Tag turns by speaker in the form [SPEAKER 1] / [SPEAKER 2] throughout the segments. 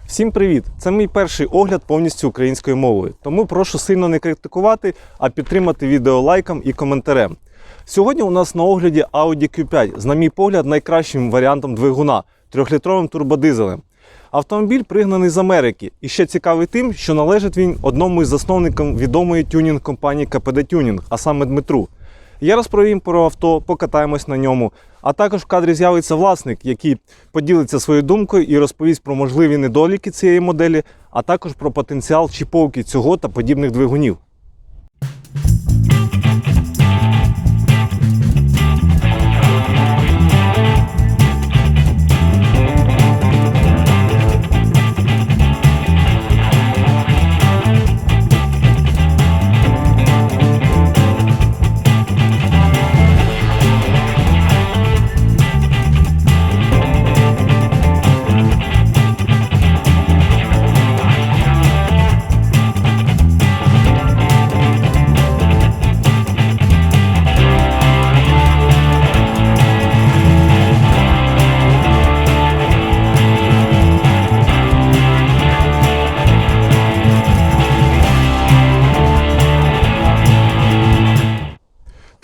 [SPEAKER 1] Всім привіт! Це мій перший огляд повністю українською мовою, тому прошу сильно не критикувати, а підтримати відео лайком і коментарем. Сьогодні у нас на огляді Audi Q5 з, на мій погляд, найкращим варіантом двигуна – 3-літровим турбодизелем. Автомобіль пригнаний з Америки і ще цікавий тим, що належить він одному із засновників відомої тюнінг-компанії КПД Тюнінг, а саме Дмитру. Я розповім про авто, покатаємось на ньому, а також в кадрі з'явиться власник, який поділиться своєю думкою і розповість про можливі недоліки цієї моделі, а також про потенціал чіповки цього та подібних двигунів.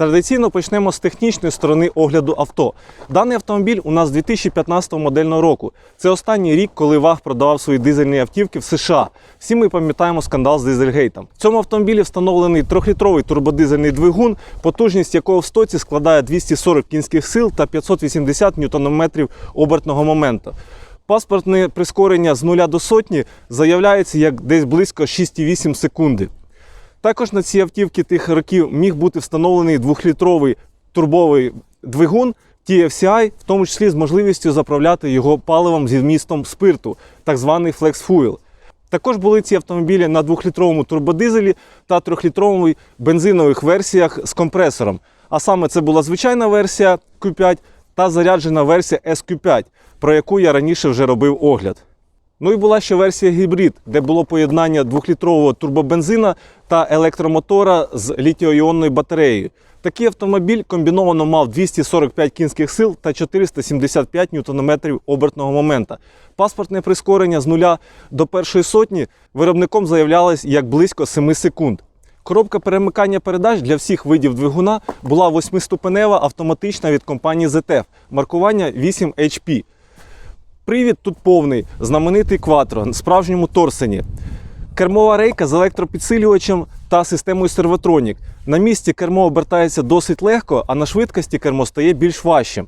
[SPEAKER 1] Традиційно почнемо з технічної сторони огляду авто. Даний автомобіль у нас 2015 модельного року. Це останній рік, коли ВАГ продавав свої дизельні автівки в США. Всі ми пам'ятаємо скандал з дизельгейтом. В цьому автомобілі встановлений 3-літровий турбодизельний двигун, потужність якого в стоці складає 240 кінських сил та 580 ньютонометрів обертного моменту. Паспортне прискорення з 0 до сотні заявляється як десь близько 6,8 секунди. Також на цій автівці тих років міг бути встановлений 2-літровий турбовий двигун TFCI, в тому числі з можливістю заправляти його паливом зі вмістом спирту, так званий Flex Fuel. Також були ці автомобілі на 2-літровому турбодизелі та 3-літрових бензинових версіях з компресором. А саме це була звичайна версія Q5 та заряджена версія SQ5, про яку я раніше вже робив огляд. Ну і була ще версія гібрид, де було поєднання 2-літрового турбобензина та електромотора з літіо-іонною батареєю. Такий автомобіль комбіновано мав 245 кінських сил та 475 ньютонометрів обертного моменту. Паспортне прискорення з 0 до першої сотні виробником заявлялось як близько 7 секунд. Коробка перемикання передач для всіх видів двигуна була 8-ступенева автоматична від компанії ZF, маркування 8HP. Привід тут повний, знаменитий Quattro, справжньому торсені. Кермова рейка з електропідсилювачем та системою сервотронік. На місці кермо обертається досить легко, а на швидкості кермо стає більш важчим.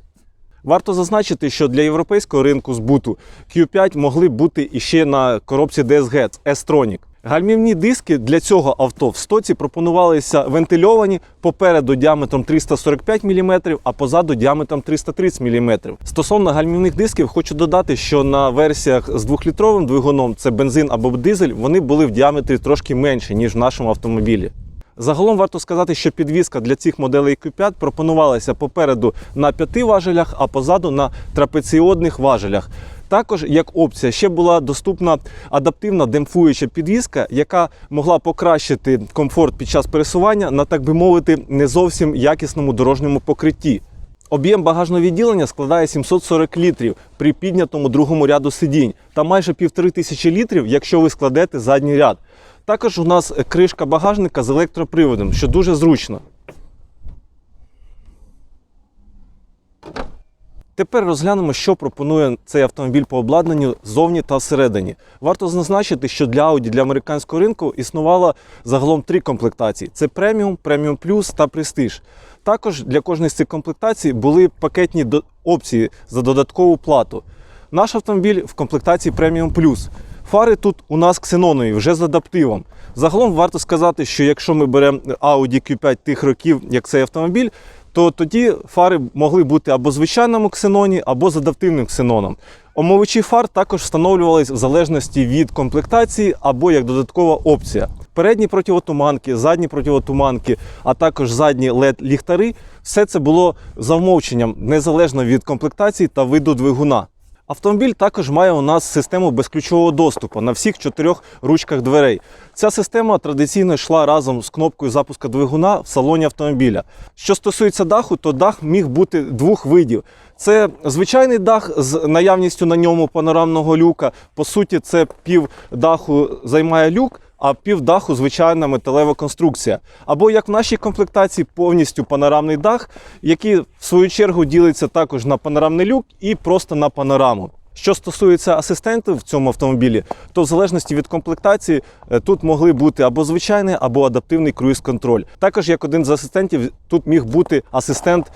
[SPEAKER 1] Варто зазначити, що для європейського ринку збуту Q5 могли бути іще на коробці DSG S-Tronic. Гальмівні диски для цього авто в стоці пропонувалися вентильовані, попереду діаметром 345 мм, а позаду діаметром 330 мм. Стосовно гальмівних дисків, хочу додати, що на версіях з 2-літровим двигуном, це бензин або дизель, вони були в діаметрі трошки менші, ніж в нашому автомобілі. Загалом варто сказати, що підвізка для цих моделей Q5 пропонувалася попереду на 5 важелях, а позаду на трапеціодних важелях. Також, як опція, ще була доступна адаптивна демпфуюча підвізка, яка могла покращити комфорт під час пересування на, так би мовити, не зовсім якісному дорожньому покритті. Об'єм багажного відділення складає 740 літрів при піднятому другому ряду сидінь та майже 1500 літрів, якщо ви складете задній ряд. Також у нас кришка багажника з електроприводом, що дуже зручно. Тепер розглянемо, що пропонує цей автомобіль по обладнанню ззовні та всередині. Варто зазначити, що для Audi, для американського ринку існувало загалом 3 комплектації. Це преміум, преміум плюс та престиж. Також для кожної з цих комплектацій були пакетні опції за додаткову плату. Наш автомобіль в комплектації преміум плюс. Фари тут у нас ксенонові, вже з адаптивом. Загалом варто сказати, що якщо ми беремо Audi Q5 тих років, як цей автомобіль, то тоді фари могли бути або в звичайному ксеноні, або з адаптивним ксеноном. Омивачі фар також встановлювались в залежності від комплектації або як додаткова опція. Передні противотуманки, задні противотуманки, а також задні LED-ліхтари – все це було за вмовченням, незалежно від комплектації та виду двигуна. Автомобіль також має у нас систему безключового доступу на всіх 4 ручках дверей. Ця система традиційно йшла разом з кнопкою запуску двигуна в салоні автомобіля. Що стосується даху, то дах міг бути 2 видів. Це звичайний дах з наявністю на ньому панорамного люка. По суті, це пів даху займає люк, а пів даху звичайна металева конструкція. Або, як в нашій комплектації, повністю панорамний дах, який в свою чергу ділиться також на панорамний люк і просто на панораму. Що стосується асистентів в цьому автомобілі, то в залежності від комплектації тут могли бути або звичайний, або адаптивний круїз-контроль. Також як один з асистентів тут міг бути асистент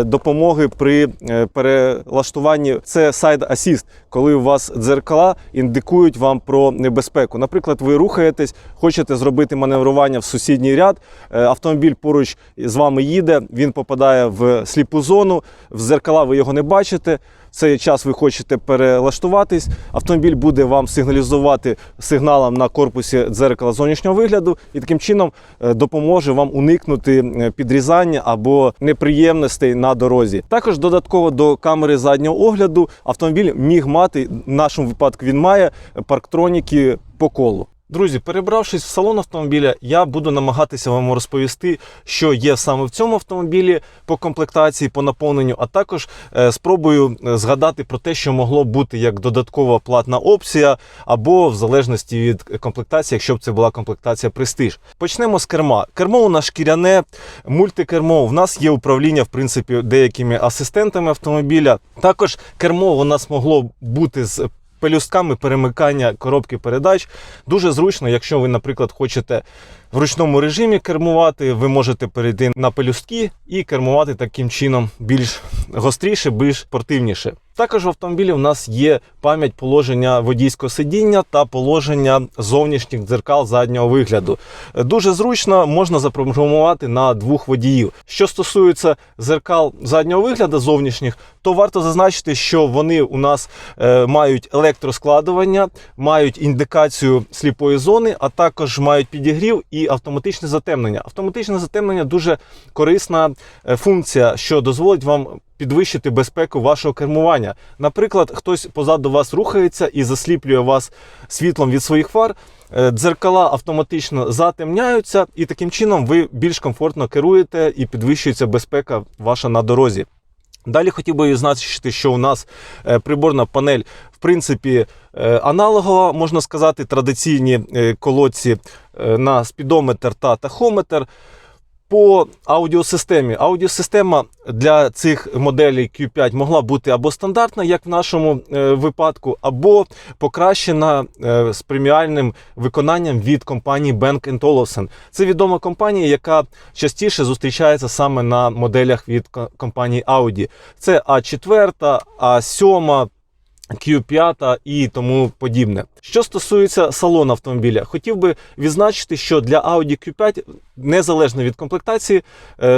[SPEAKER 1] допомоги при перелаштуванні. Це Side Assist, коли у вас дзеркала індикують вам про небезпеку. Наприклад, ви рухаєтесь, хочете зробити маневрування в сусідній ряд, автомобіль поруч з вами їде, він попадає в сліпу зону, в дзеркала ви його не бачите. В цей час ви хочете перелаштуватись, автомобіль буде вам сигналізувати сигналом на корпусі дзеркала зовнішнього вигляду і таким чином допоможе вам уникнути підрізання або неприємностей на дорозі. Також додатково до камери заднього огляду автомобіль міг мати, в нашому випадку він має, парктроніки по колу. Друзі, перебравшись в салон автомобіля, я буду намагатися вам розповісти, що є саме в цьому автомобілі по комплектації, по наповненню, а також спробую згадати про те, що могло бути як додаткова платна опція, або в залежності від комплектації, якщо б це була комплектація Prestige. Почнемо з керма. Кермо у нас шкіряне, мультикермо, в нас є управління, в принципі, деякими асистентами автомобіля. Також кермо у нас могло бути з пелюстками перемикання коробки передач. Дуже зручно, якщо ви, наприклад, хочете в ручному режимі кермувати, ви можете перейти на пелюстки і кермувати таким чином більш гостріше, більш спортивніше. Також в автомобілі у нас є пам'ять положення водійського сидіння та положення зовнішніх дзеркал заднього вигляду. Дуже зручно, можна запрограмувати на 2 водіїв. Що стосується дзеркал заднього вигляду зовнішніх, то варто зазначити, що вони у нас мають електроскладування, мають індикацію сліпої зони, а також мають підігрів і автоматичне затемнення. Автоматичне затемнення дуже корисна функція, що дозволить вам підвищити безпеку вашого кермування. Наприклад, хтось позаду вас рухається і засліплює вас світлом від своїх фар, дзеркала автоматично затемняються і таким чином ви більш комфортно керуєте і підвищується безпека ваша на дорозі. Далі хотів би відзначити, що у нас приборна панель, в принципі, аналогова, можна сказати, традиційні колодці на спідометр та тахометр. По аудіосистемі. Аудіосистема для цих моделей Q5 могла бути або стандартна, як в нашому випадку, або покращена з преміальним виконанням від компанії Bang & Olufsen. Це відома компанія, яка частіше зустрічається саме на моделях від компанії Audi. Це A4, A7, Q5 і тому подібне. Що стосується салону автомобіля, хотів би відзначити, що для Audi Q5, незалежно від комплектації,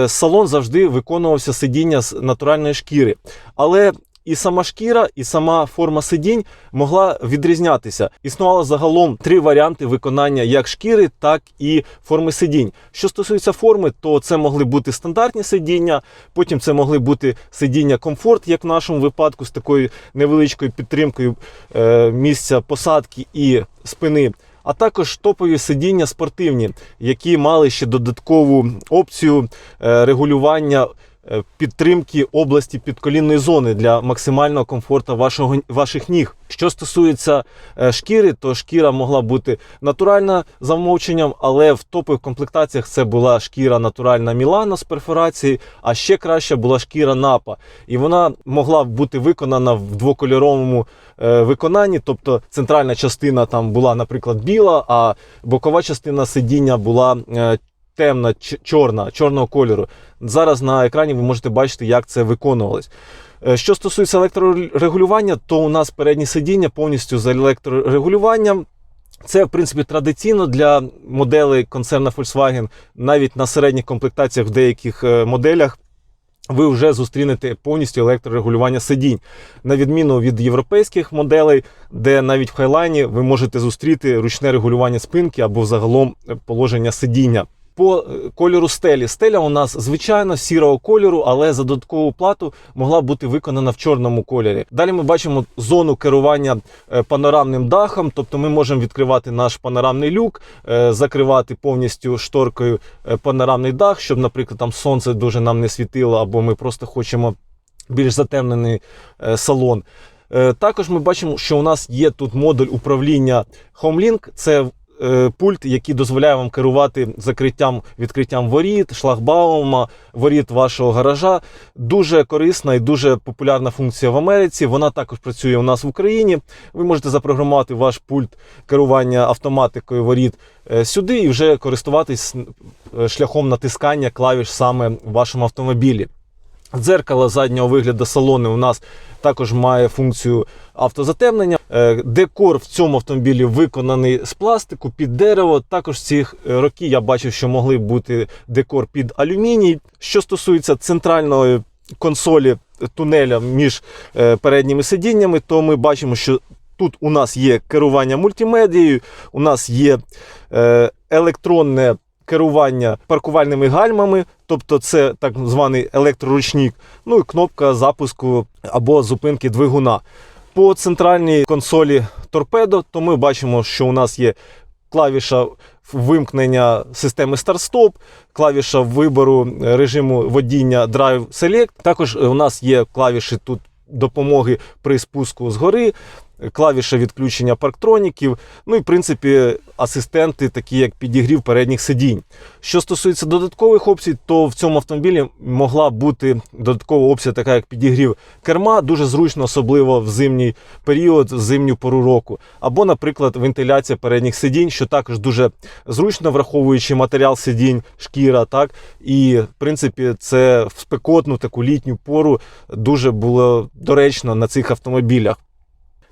[SPEAKER 1] салон завжди виконувався сидіння з натуральної шкіри. Але і сама шкіра, і сама форма сидінь могла відрізнятися. Існувало загалом 3 варіанти виконання як шкіри, так і форми сидінь. Що стосується форми, то це могли бути стандартні сидіння, потім це могли бути сидіння комфорт, як в нашому випадку, з такою невеличкою підтримкою місця посадки і спини. А також топові сидіння спортивні, які мали ще додаткову опцію регулювання підтримки області підколінної зони для максимального комфорту ваших ніг. Що стосується шкіри, то шкіра могла бути натуральна за вмовченням, але в топових комплектаціях це була шкіра натуральна Мілано з перфорації, а ще краще була шкіра Напа. І вона могла бути виконана в двокольоровому виконанні, тобто центральна частина там була, наприклад, біла, а бокова частина сидіння була темна, чорного кольору. Зараз на екрані ви можете бачити, як це виконувалось. Що стосується електрорегулювання, то у нас передні сидіння повністю з електрорегулюванням. Це, в принципі, традиційно для моделей концерну Volkswagen. Навіть на середніх комплектаціях в деяких моделях ви вже зустрінете повністю електрорегулювання сидінь. На відміну від європейських моделей, де навіть в Хайлайні ви можете зустріти ручне регулювання спинки або загалом положення сидіння. По кольору стелі. Стеля у нас звичайно сірого кольору, але за додаткову плату могла бути виконана в чорному кольорі. Далі ми бачимо зону керування панорамним дахом, тобто ми можемо відкривати наш панорамний люк, закривати повністю шторкою панорамний дах, щоб, наприклад, там сонце дуже нам не світило, або ми просто хочемо більш затемнений салон. Також ми бачимо, що у нас є тут модуль управління HomeLink. Це пульт, який дозволяє вам керувати закриттям, відкриттям воріт, шлагбаума, воріт вашого гаража. Дуже корисна і дуже популярна функція в Америці. Вона також працює у нас в Україні. Ви можете запрограмувати ваш пульт керування автоматикою воріт сюди і вже користуватись шляхом натискання клавіш саме в вашому автомобілі. Дзеркало заднього вигляду салону у нас також має функцію автозатемнення. Декор в цьому автомобілі виконаний з пластику, під дерево. Також ці роки я бачив, що могли бути декор під алюміній. Що стосується центральної консолі тунеля між передніми сидіннями, то ми бачимо, що тут у нас є керування мультимедією, у нас є електронне керування паркувальними гальмами, тобто це так званий електроручник, ну і кнопка запуску або зупинки двигуна. По центральній консолі торпедо, то ми бачимо, що у нас є клавіша вимкнення системи старт-стоп, клавіша вибору режиму водіння Drive Select. Також у нас є клавіші тут допомоги при спуску згори, клавіша відключення парктроніків, ну і в принципі асистенти, такі як підігрів передніх сидінь. Що стосується додаткових опцій, то в цьому автомобілі могла бути додаткова опція, така як підігрів керма, дуже зручно, особливо в зимній період, в зимню пору року. Або, наприклад, вентиляція передніх сидінь, що також дуже зручно, враховуючи матеріал сидінь, шкіра, так, і в принципі це в спекотну таку літню пору дуже було доречно на цих автомобілях.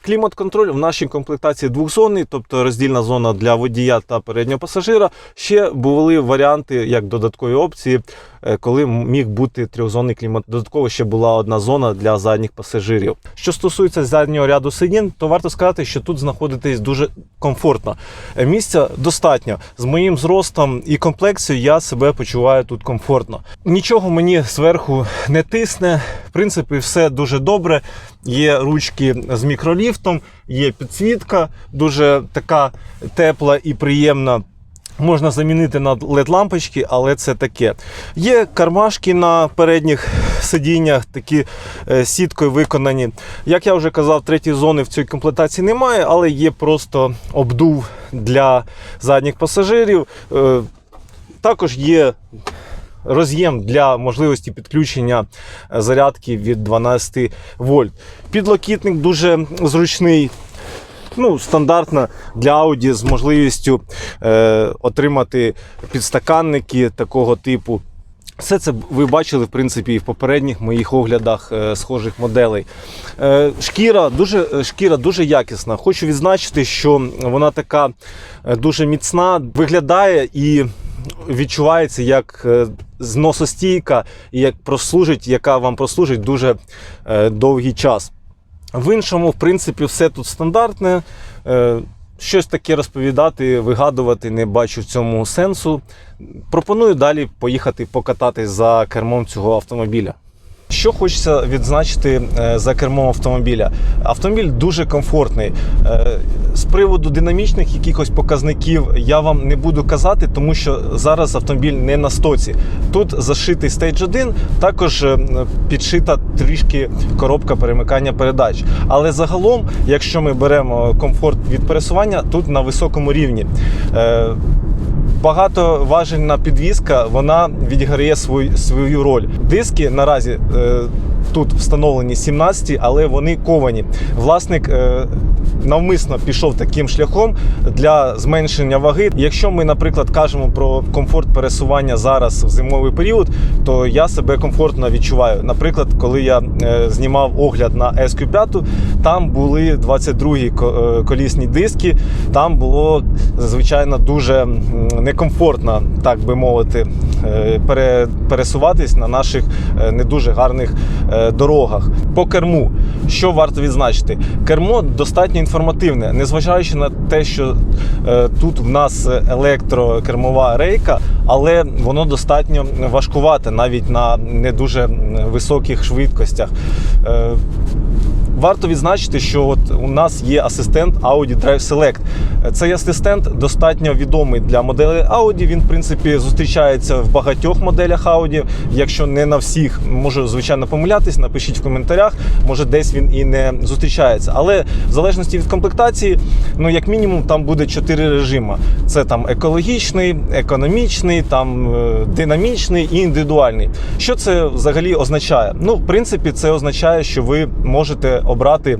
[SPEAKER 1] Клімат-контроль в нашій комплектації двохзонний, тобто роздільна зона для водія та переднього пасажира. Ще були варіанти, як додаткові опції, коли міг бути трьохзонний клімат. Додатково ще була одна зона для задніх пасажирів. Що стосується заднього ряду сидінь, то варто сказати, що тут знаходитись дуже комфортно. Місця достатньо. З моїм зростом і комплекцією я себе почуваю тут комфортно. Нічого мені зверху не тисне. В принципі, все дуже добре. Є ручки з мікроліфтом, є підсвітка, дуже така тепла і приємна. Можна замінити на LED-лампочки, але це таке. Є кармашки на передніх сидіннях, такі сіткою виконані. Як я вже казав, третьої зони в цій комплектації немає, але є просто обдув для задніх пасажирів. Також є роз'єм для можливості підключення зарядки від 12 вольт. Підлокітник дуже зручний. Ну, стандартно для Audi з можливістю отримати підстаканники такого типу. Все це ви бачили, в попередніх моїх оглядах схожих моделей. Шкіра дуже якісна. Хочу відзначити, що вона така дуже міцна, виглядає і відчувається як зносостійка, і яка вам прослужить дуже довгий час. В іншому, в принципі, все тут стандартне. Щось таке розповідати, вигадувати не бачу в цьому сенсу. Пропоную далі поїхати покататись за кермом цього автомобіля. Що хочеться відзначити за кермом автомобіля? Автомобіль дуже комфортний. З приводу динамічних якихось показників я вам не буду казати, тому що зараз автомобіль не на стоці. Тут зашитий Stage 1, також підшита трішки коробка перемикання передач. Але загалом, якщо ми беремо комфорт від пересування, тут на високому рівні. Багатоважельна підвізка, вона відіграє свою роль. Диски наразі тут встановлені 17, але вони ковані. Власник навмисно пішов таким шляхом для зменшення ваги. Якщо ми, наприклад, кажемо про комфорт пересування зараз в зимовий період, то я себе комфортно відчуваю. Наприклад, коли я знімав огляд на SQ5, там були 22-гі колісні диски, там було, звичайно, дуже некомфортно, так би мовити, пересуватись на наших не дуже гарних дорогах. По керму, що варто відзначити? Кермо достатньо інформативне, незважаючи на те, що тут в нас електрокермова рейка, але воно достатньо важкувате, навіть на не дуже високих швидкостях. Варто відзначити, що от у нас є асистент Audi Drive Select. Цей асистент достатньо відомий для моделей Audi. Він, в принципі, зустрічається в багатьох моделях Audi. Якщо не на всіх, можу, звичайно, помилятись, напишіть в коментарях. Може, десь він і не зустрічається. Але в залежності від комплектації, ну, як мінімум, там буде 4 режими. Це там екологічний, економічний, там динамічний і індивідуальний. Що це взагалі означає? Ну, в принципі, це означає, що ви можете обрати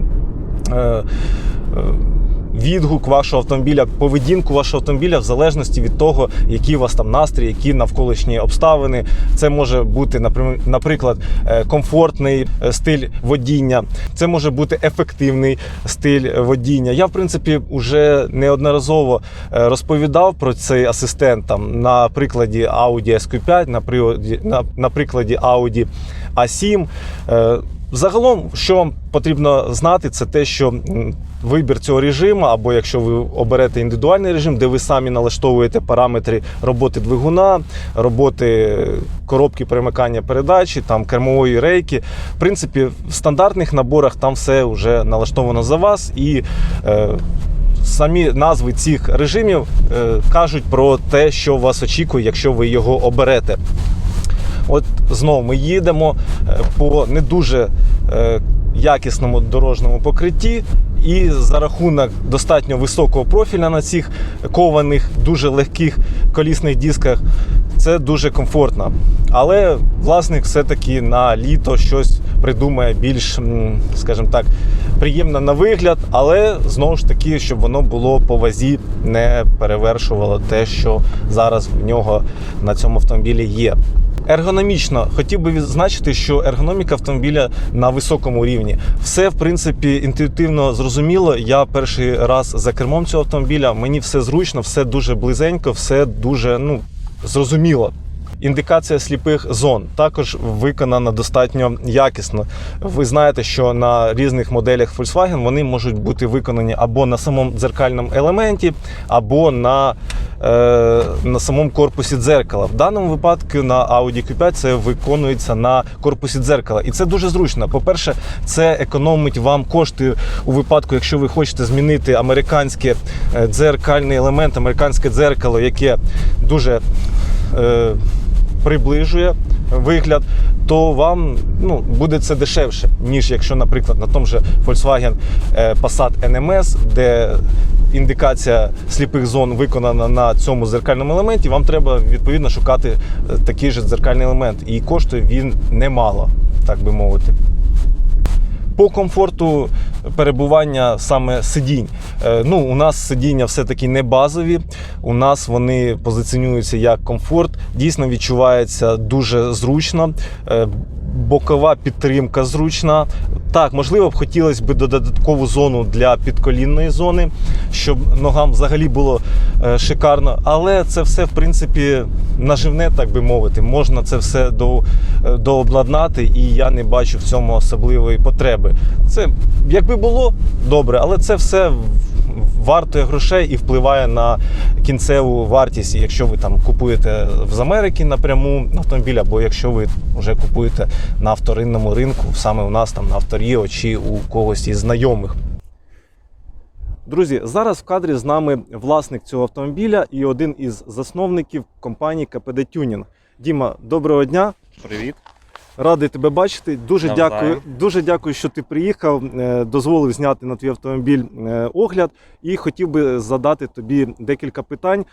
[SPEAKER 1] відгук вашого автомобіля, поведінку вашого автомобіля в залежності від того, який у вас там настрій, які навколишні обставини. Це може бути, наприклад, комфортний стиль водіння, це може бути ефективний стиль водіння. Я, в принципі, вже неодноразово розповідав про цей асистент там, на прикладі Audi SQ5, на прикладі Audi A7. Загалом, що вам потрібно знати, це те, що вибір цього режиму, або якщо ви оберете індивідуальний режим, де ви самі налаштовуєте параметри роботи двигуна, роботи коробки перемикання передачі, там, кермової рейки. В принципі, в стандартних наборах там все вже налаштовано за вас, і самі назви цих режимів кажуть про те, що вас очікує, якщо ви його оберете. От знову ми їдемо по не дуже якісному дорожньому покритті, і за рахунок достатньо високого профіля на цих кованих, дуже легких колісних дисках це дуже комфортно. Але власник все-таки на літо щось придумає більш, скажімо так, приємно на вигляд, але знову ж таки, щоб воно було по вазі, не перевершувало те, що зараз в нього на цьому автомобілі є. Ергономічно, хотів би відзначити, що ергономіка автомобіля на високому рівні. Все, в принципі, інтуїтивно зрозуміло. Я перший раз за кермом цього автомобіля, мені все зручно, все дуже близенько, все дуже, зрозуміло. Індикація сліпих зон також виконана достатньо якісно. Ви знаєте, що на різних моделях Volkswagen вони можуть бути виконані або на самому дзеркальному елементі, або на самому корпусі дзеркала. В даному випадку на Audi Q5 це виконується на корпусі дзеркала. І це дуже зручно. По-перше, це економить вам кошти у випадку, якщо ви хочете змінити американський дзеркальний елемент, американське дзеркало, яке дуже приближує вигляд, то вам буде це дешевше, ніж якщо, наприклад, на тому же Volkswagen Passat NMS, де індикація сліпих зон виконана на цьому дзеркальному елементі, вам треба, відповідно, шукати такий же дзеркальний елемент. І коштує він немало, так би мовити. По комфорту перебування саме сидінь. У нас сидіння все-таки не базові, у нас вони позиціонуються як комфорт, дійсно відчувається дуже зручно, бокова підтримка зручна. Так, можливо, б хотілося б додаткову зону для підколінної зони, щоб ногам взагалі було шикарно, але це все, в принципі, наживне, так би мовити. Можна це все дообладнати, і я не бачу в цьому особливої потреби. Це, якби було, добре, але це все вартує грошей і впливає на кінцеву вартість, якщо ви там купуєте з Америки напряму автомобіль, або якщо ви вже купуєте на вторинному ринку, саме у нас там на Авторіо чи у когось із знайомих. Друзі, зараз в кадрі з нами власник цього автомобіля і один із засновників компанії КПД Tuning. Діма, доброго дня.
[SPEAKER 2] Привіт.
[SPEAKER 1] Радий тебе бачити. Дуже дякую, що ти приїхав, дозволив зняти на твій автомобіль огляд. І хотів би задати тобі декілька питань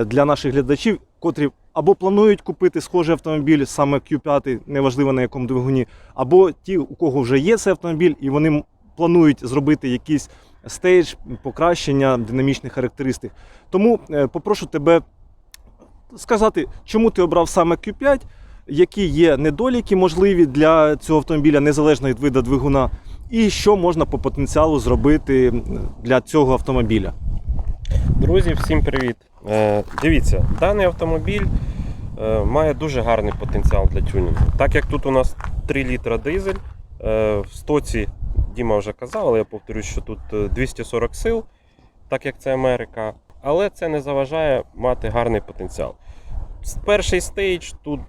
[SPEAKER 1] для наших глядачів, котрі або планують купити схожий автомобіль, саме Q5, неважливо на якому двигуні, або ті, у кого вже є цей автомобіль, і вони планують зробити якийсь стейдж, покращення динамічних характеристик. Тому попрошу тебе сказати, чому ти обрав саме Q5, які є недоліки можливі для цього автомобіля, незалежно від виду двигуна, І що можна по потенціалу зробити для цього автомобіля?
[SPEAKER 2] Друзі, всім привіт! Дивіться, даний автомобіль має дуже гарний потенціал для тюнінгу. Так як тут у нас 3 літра дизель, в стоці, Діма вже казав, але я повторюю, що тут 240 сил, так як це Америка, але це не заважає мати гарний потенціал. Перший стейдж тут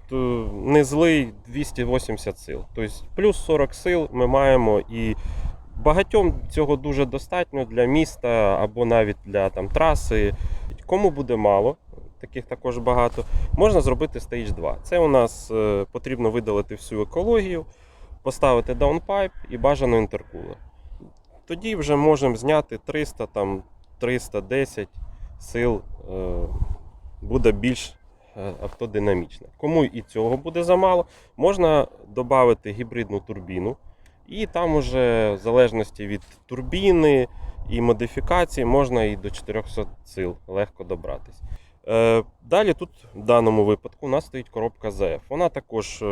[SPEAKER 2] не злий, 280 сил, тобто плюс 40 сил ми маємо, і багатьом цього дуже достатньо для міста або навіть для траси. Кому буде мало, таких також багато, можна зробити стейдж 2. Це у нас потрібно видалити всю екологію, поставити даунпайп і бажано інтеркулер. Тоді вже можемо зняти 300-310 сил, буде більш автодинамічне. Кому і цього буде замало, можна додати гібридну турбіну. І там уже в залежності від турбіни і модифікації можна і до 400 сил легко добратись. Далі тут в даному випадку у нас стоїть коробка ZF. Вона також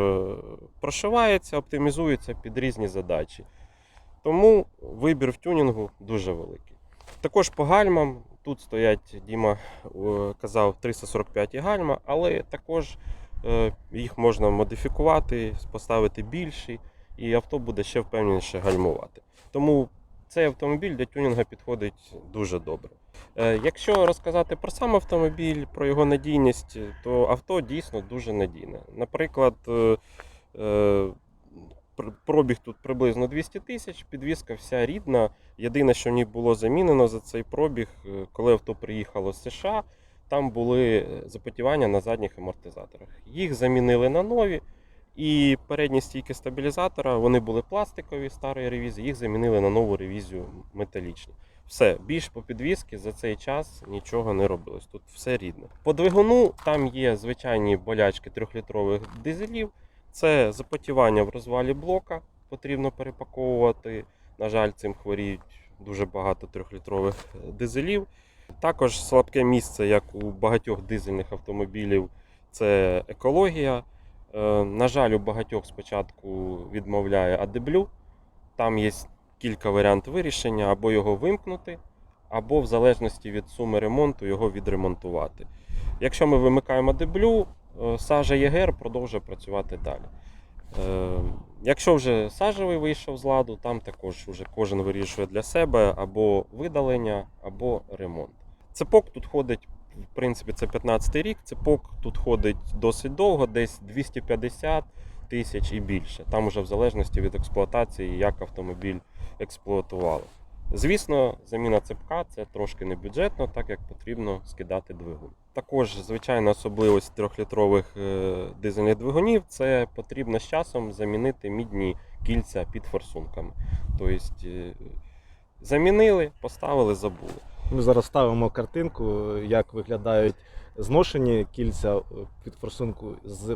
[SPEAKER 2] прошивається, оптимізується під різні задачі. Тому вибір в тюнінгу дуже великий. Також по гальмам тут стоять, Діма казав, 345 гальма, але також їх можна модифікувати, поставити більші, і авто буде ще впевненіше гальмувати. Тому цей автомобіль для тюнінгу підходить дуже добре. Якщо розказати про сам автомобіль, про його надійність, то авто дійсно дуже надійне. Наприклад, пробіг тут приблизно 200 тисяч, підвізка вся рідна. Єдине, що в ній було замінено за цей пробіг, коли авто приїхало з США, там були запотівання на задніх амортизаторах. Їх замінили на нові. І передні стійки стабілізатора, вони були пластикові старої ревізії, їх замінили на нову ревізію металічні. Все, більш по підвізці за цей час нічого не робилось, тут все рідне. По двигуну там є звичайні болячки 3-літрових дизелів, це запотівання в розвалі блока, потрібно перепаковувати, на жаль, цим хворіють дуже багато 3-літрових дизелів. Також слабке місце, як у багатьох дизельних автомобілів, це екологія. На жаль, у багатьох спочатку відмовляє AdBlue. Там є кілька варіантів вирішення, або його вимкнути, або в залежності від суми ремонту його відремонтувати. Якщо ми вимикаємо AdBlue, сажа ЄГР продовжує працювати далі. Якщо вже сажевий вийшов з ладу, там також вже кожен вирішує для себе або видалення, або ремонт. Цепок тут ходить, в принципі, це 15-й рік, цепок тут ходить досить довго, десь 250 тисяч і більше. Там вже в залежності від експлуатації, як автомобіль експлуатували. Звісно, заміна цепка – це трошки не бюджетно, так як потрібно скидати двигун. Також звичайна особливість 3-літрових дизельних двигунів – це потрібно з часом замінити мідні кільця під форсунками. Тобто замінили, поставили, забули.
[SPEAKER 1] Ми зараз ставимо картинку, як виглядають зношені кільця під форсунку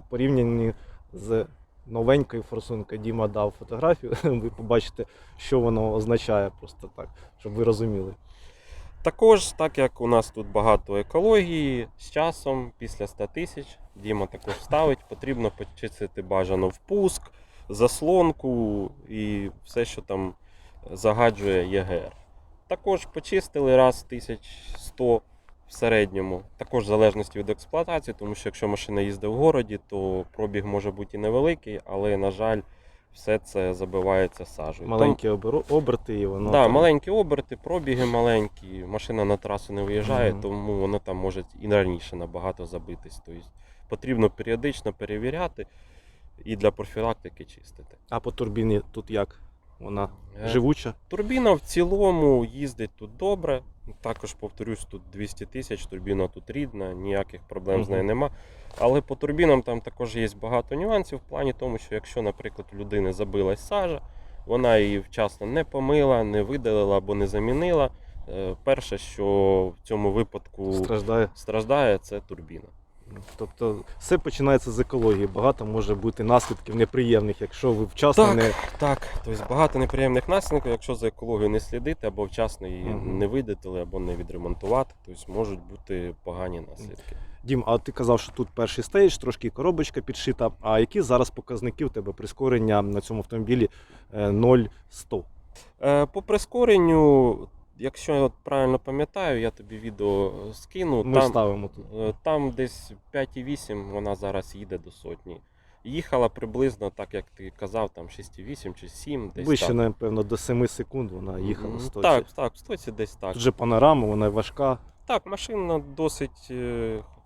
[SPEAKER 1] порівняні з новенькою форсункою. Діма дав фотографію, ви побачите, що воно означає, просто так, щоб ви розуміли.
[SPEAKER 2] Також, так як у нас тут багато екології, з часом, після 100 тисяч, Діма також ставить, потрібно почистити бажано впуск, заслонку і все, що там загаджує ЄГР. Також почистили раз 1100 в середньому, також в залежності від експлуатації, тому що якщо машина їздить в городі, то пробіг може бути і невеликий, але, на жаль, все це забивається сажею.
[SPEAKER 1] Маленькі оберти і воно...
[SPEAKER 2] Так, маленькі оберти, пробіги маленькі, машина на трасу не виїжджає, тому воно там може і раніше набагато забитись. Тобто потрібно періодично перевіряти і для профілактики чистити.
[SPEAKER 1] А по турбіні тут як? Вона живуча?
[SPEAKER 2] Турбіна в цілому їздить тут добре. Також, повторюсь, тут 200 тисяч, турбіна тут рідна, ніяких проблем з нею нема. Але по турбінам там також є багато нюансів в плані тому, що якщо, наприклад, у людини забилась сажа, вона її вчасно не помила, не видалила або не замінила, перше, що в цьому випадку страждає, це турбіна.
[SPEAKER 1] Тобто все починається з екології, багато може бути наслідків неприємних, якщо ви вчасно не...
[SPEAKER 2] Так, тобто багато неприємних наслідків, якщо за екологією не слідити, або вчасно її не видатили, або не відремонтувати, тобто можуть бути погані наслідки.
[SPEAKER 1] Дім, а ти казав, що тут перший стейдж, трошки коробочка підшита, а які зараз показники у тебе прискорення на цьому автомобілі 0-100?
[SPEAKER 2] По прискоренню, якщо я от правильно пам'ятаю, я тобі відео скину.
[SPEAKER 1] Ми ставимо тут.
[SPEAKER 2] Там десь 5,8 вона зараз їде до сотні. Їхала приблизно, так як ти казав, там 6,8 чи 7, десь
[SPEAKER 1] Вище,
[SPEAKER 2] так.
[SPEAKER 1] напевно, до 7 секунд вона їхала 100.
[SPEAKER 2] Так, в стоці десь так.
[SPEAKER 1] Тут же панорама, вона важка.
[SPEAKER 2] Так, машина досить,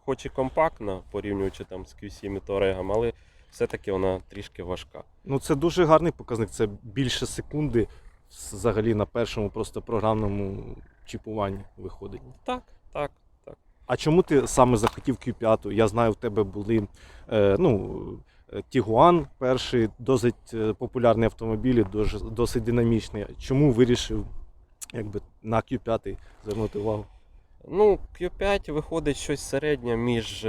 [SPEAKER 2] хоч і компактна, порівнюючи там з Q7 і Touareg, але все-таки вона трішки важка.
[SPEAKER 1] Ну, це дуже гарний показник, це більше секунди взагалі на першому просто програмному чіпуванні виходить.
[SPEAKER 2] Так.
[SPEAKER 1] А чому ти саме захотів Q5? Я знаю, в тебе були Tiguan перший, досить популярний автомобіль, досить динамічний. Чому вирішив на Q5 звернути увагу?
[SPEAKER 2] Ну, Q5 виходить щось середнє між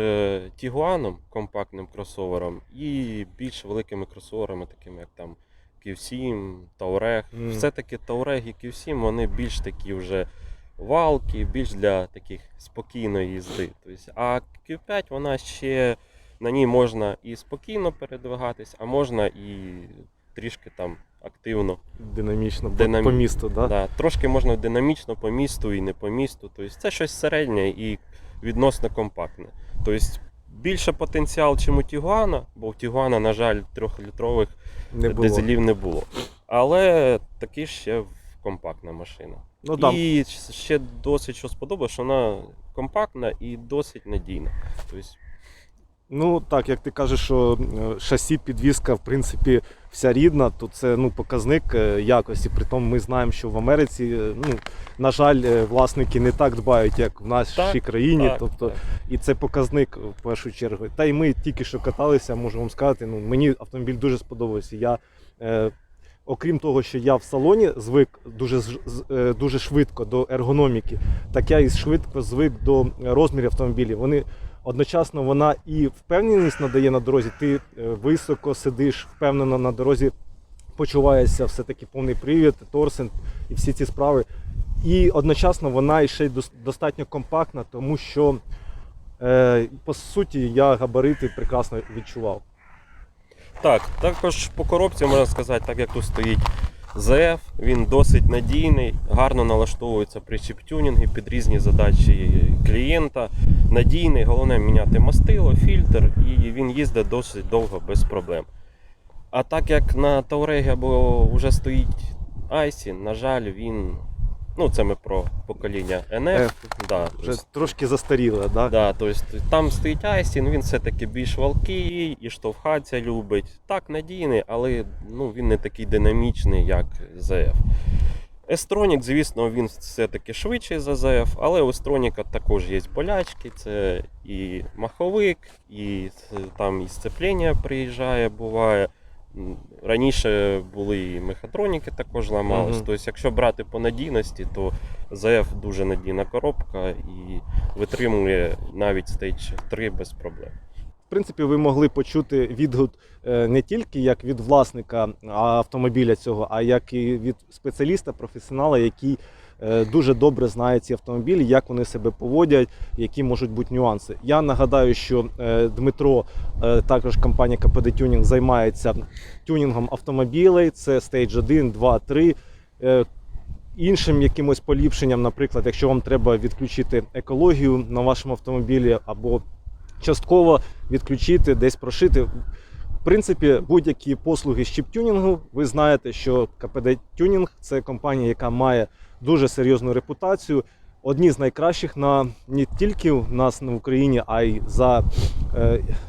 [SPEAKER 2] Tiguan'ом, компактним кросовером, і більш великими кросоверами, такими як там Q7, Touareg. Все-таки Touareg і Q7, вони більш такі вже валки, більш для таких спокійної їзди. Тобто, а Q5, вона ще, на ній можна і спокійно передвигатись, а можна і трішки там активно.
[SPEAKER 1] Динамічно по місту, так?
[SPEAKER 2] Да, трошки можна динамічно по місту і не по місту. Тобто це щось середнє і відносно компактне. Тобто більше потенціал, чим у Тігуана, бо у Тігуана, на жаль, 3-літрових дизелів не було. Але таки ще компактна машина. І ще досить що сподобалося, що вона компактна і досить надійна. Тобто...
[SPEAKER 1] Ну так, як ти кажеш, що шасі, підвізка, в принципі, вся рідна, то це показник якості. Притом ми знаємо, що в Америці, на жаль, власники не так дбають, як в нашій країні. І це показник в першу чергу. Та й ми тільки що каталися, можу вам сказати, мені автомобіль дуже сподобався. Окрім того, що я в салоні звик дуже швидко до ергономіки, так я і швидко звик до розмірів автомобілів. Одночасно вона і впевненість надає на дорозі, ти високо сидиш, впевнено на дорозі, почуваєшся все-таки повний привід, торсен і всі ці справи. І одночасно вона ще й достатньо компактна, тому що, по суті, я габарити прекрасно відчував.
[SPEAKER 2] Так, також по коробці можна сказати, так як тут стоїть ZF, він досить надійний, гарно налаштовується при чіп-тюнінгі під різні задачі клієнта. Надійний, головне міняти мастило, фільтр, і він їздить досить довго без проблем. А так як на Touareg або вже стоїть IC, на жаль, він, це ми про покоління NF.
[SPEAKER 1] Вже трошки застаріло, так?
[SPEAKER 2] Да, тобто там стоїть Айсін, він все-таки більш валкий і штовхатися любить. Так, надійний, але він не такий динамічний, як ZF. S-Tronic, звісно, він все-таки швидший за ZF, але у S-Tronic також є болячки. Це і маховик, і там і сцеплення приїжджає, буває. Раніше були і мехатроніки також ламались. Тобто, якщо брати по надійності, то ZF дуже надійна коробка і витримує навіть Stage 3 без проблем.
[SPEAKER 1] В принципі, ви могли почути відгук не тільки як від власника автомобіля цього, а як і від спеціаліста, професіонала, який дуже добре знає ці автомобілі, як вони себе поводять, які можуть бути нюанси. Я нагадаю, що Дмитро, також компанія КПД Tuning, займається тюнінгом автомобілей, це Stage 1, 2, 3. Іншим якимось поліпшенням, наприклад, якщо вам треба відключити екологію на вашому автомобілі або частково відключити, десь прошити. В принципі, будь-які послуги з чіп-тюнінгу, ви знаєте, що КПД Tuning – це компанія, яка має дуже серйозну репутацію. Одні з найкращих не тільки у нас в Україні, а й за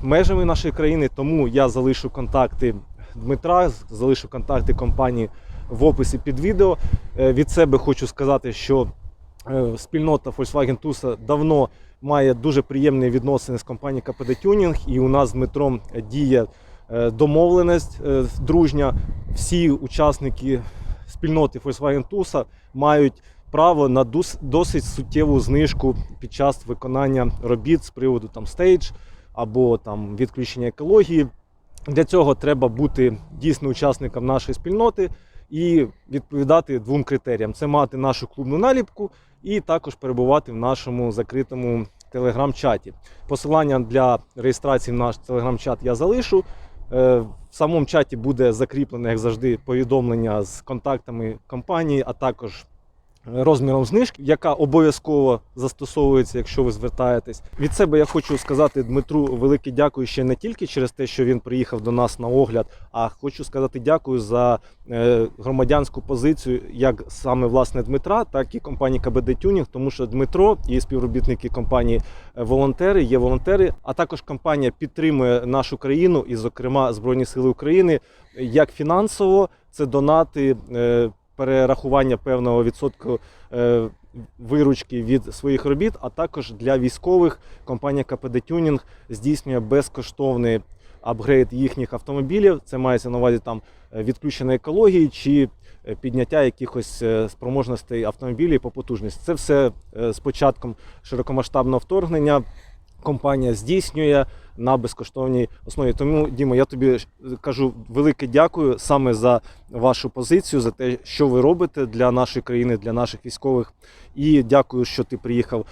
[SPEAKER 1] межами нашої країни. Тому я залишу контакти Дмитра, залишу контакти компанії в описі під відео. Від себе хочу сказати, що спільнота Volkswagen Tusa давно має дуже приємні відносини з компанією КПД Tuning, і у нас з Дмитром діє домовленість дружня. Всі учасники спільноти Volkswagen Tusa мають право на досить суттєву знижку під час виконання робіт з приводу Stage або відключення екології. Для цього треба бути дійсно учасником нашої спільноти і відповідати двом критеріям. Це мати нашу клубну наліпку і також перебувати в нашому закритому телеграм-чаті. Посилання для реєстрації в наш телеграм-чат я залишу. В самому чаті буде закріплене, як завжди, повідомлення з контактами компанії, а також розміром знижки, яка обов'язково застосовується, якщо ви звертаєтесь. Від себе я хочу сказати Дмитру велике дякую ще не тільки через те, що він приїхав до нас на огляд, а хочу сказати дякую за громадянську позицію як саме власне Дмитра, так і компанії КБД Тюнінг, тому що Дмитро і співробітники компанії волонтери, є волонтери, а також компанія підтримує нашу країну і, зокрема, Збройні Сили України як фінансово, це донати, перерахування певного відсотку виручки від своїх робіт, а також для військових компанія КПД Тюнінг здійснює безкоштовний апгрейд їхніх автомобілів. Це мається на увазі там відключення екології чи підняття якихось спроможностей автомобілів по потужності. Це все з початком широкомасштабного вторгнення компанія здійснює на безкоштовній основі. Тому, Дімо, я тобі кажу велике дякую саме за вашу позицію, за те, що ви робите для нашої країни, для наших військових. І дякую, що ти приїхав,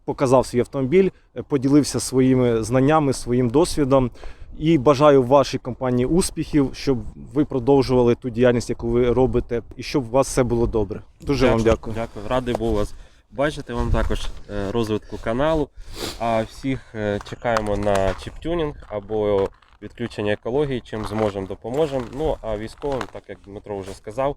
[SPEAKER 1] показав свій автомобіль, поділився своїми знаннями, своїм досвідом. І бажаю вашій компанії успіхів, щоб ви продовжували ту діяльність, яку ви робите, і щоб у вас все було добре. Дуже вам дякую.
[SPEAKER 2] Дякую, радий був вас бачити, вам також розвитку каналу. А всіх чекаємо на чіп-тюнінг або відключення екології, чим зможемо, допоможемо. Ну а військовим, так як Дмитро вже сказав,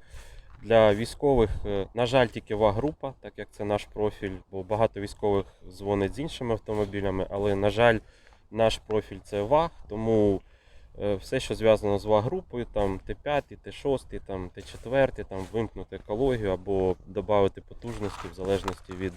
[SPEAKER 2] для військових, на жаль, тільки ВАГ-група, так як це наш профіль, бо багато військових дзвонить з іншими автомобілями, але, на жаль, наш профіль це ВАГ, тому все, що зв'язано з ВАГ-групою, там Т5, Т6, там Т4, там вимкнути екологію або додати потужності в залежності від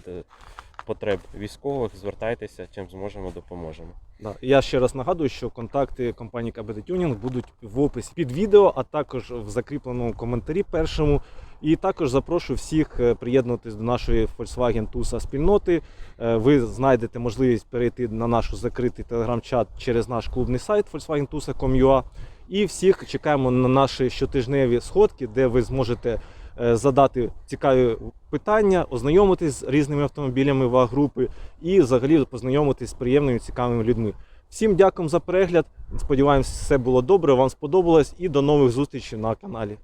[SPEAKER 2] потреб військових, звертайтеся, чим зможемо, допоможемо.
[SPEAKER 1] Да. Я ще раз нагадую, що контакти компанії КБД Тюнінг будуть в описі під відео, а також в закріпленому коментарі першому. І також запрошую всіх приєднуватись до нашої Volkswagen Tusa спільноти. Ви знайдете можливість перейти на наш закритий телеграм-чат через наш клубний сайт volkswagentusa.com.ua. І всіх чекаємо на наші щотижневі сходки, де ви зможете задати цікаві питання, ознайомитись з різними автомобілями ВАГ-групи і взагалі познайомитись з приємними цікавими людьми. Всім дякую за перегляд. Сподіваємось, все було добре, вам сподобалось і до нових зустрічей на каналі.